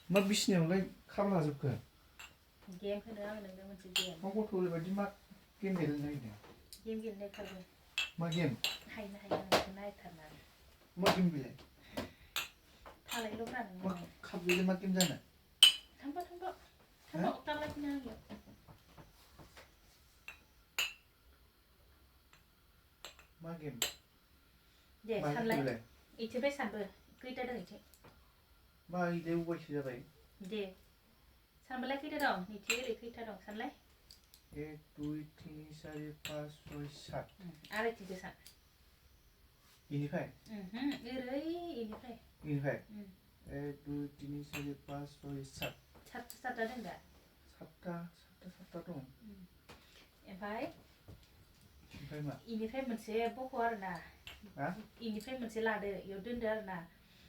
मा बिसिनायावलाय खामलाजोबखो गेम होनो आं नोंनो मोनसे गेम मा गथ' ओरैबायदि मा गेम गेलेनो नागिरदों गेम गेलेनो खारबो मा गेम हायनो हाया नोंखौ नायथारनानै मा गेम बेलाय थालायल'ब्रा मा नोङो खाबुलै मा गेम जानो थांबा अक्टालायफिनो आंनियाव मा गेम दे सानलाय इथिंफ्राय सानबो खैथा दं इथिं मा इदि उबायसो जाबाय दे सानबालाय खैथा दं नैथिं ओरै खैथा दं सानलाय 1 2 3 4 5 6 7 आरो इथिंबो सान इनिफ्राय ओरै इनिफ्राय 1 2 3 4 5 6 7 सातथा दं दा सातथा दं ओमफ्राय मा इनिफ्राय मोनसे बख' आरोना इनिफ्राय मोनसे लादो इयाव दोनदो आरोना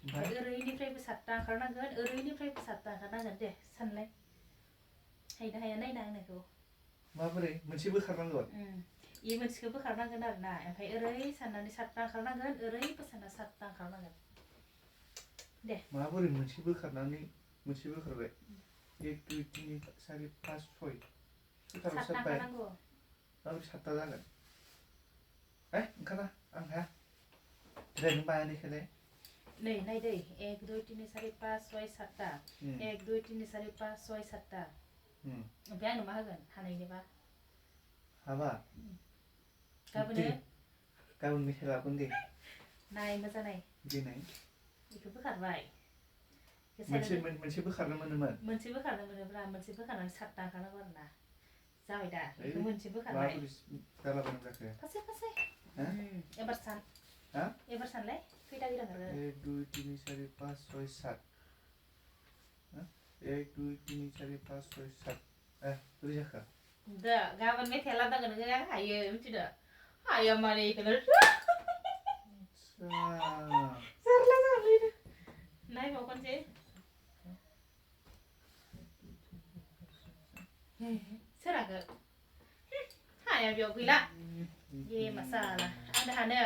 ओमफ्राय ओरैनिफ्रायबो सातथा ओंखारनांगोन ओरैनिफ्रायबो सातथा ओंखारनांगोन दे सानलाय हायनो हाया नायना होनायखौ माबोरै मोनसे बोखारनांगौ इ मोनसेखौ बोखारनांगोन आरोना ओमफ्राय ओरै साननानै सातथा ओंखारनांगोन ओरैबो सानना सातथा ओंखारनांगोन दे माबोरै मोनसे बोखारनानै मोनसे बोखारबाय 1 2 3 4 5 6 सातथा ओंखारनांगौ माबोरै सातथा जागोन ओंखारा आं हाया नों बानायनायखौलाय नै नायदै 1 2 3 4 5 6 7टा 1 2 3 4 5 6 7टा ओमफ्राय आंनो मा होगोन हानायनिबा हाबा गाबोन मेथाइ लाबोगोन दे नाय मोजां नाय देनाय बेखौ बोखारबाय मोनसे बोखारनो मोनोमोन मोनसे बोखारनो मोनोब्रा मोनसे बोखारनानै सातथा ओंखारनांगौ आरोना जाबाय दा बेखौ मोनसे बोखारबाय फासे एबार सान एबार सानलाय खैथा ओंखारो 1 2 3 4 5 6 7 1 2 3 4 5 6 7 बोरै जाखो दा गाबोन मेथाइ लाबोनांगोन नोङो आं हायो मिथिदो हाया माने इखौनो जारला जागोनलै नायबाव खनसे सोराखो हाया बेयाव गैला गेमा साला आंनो हानो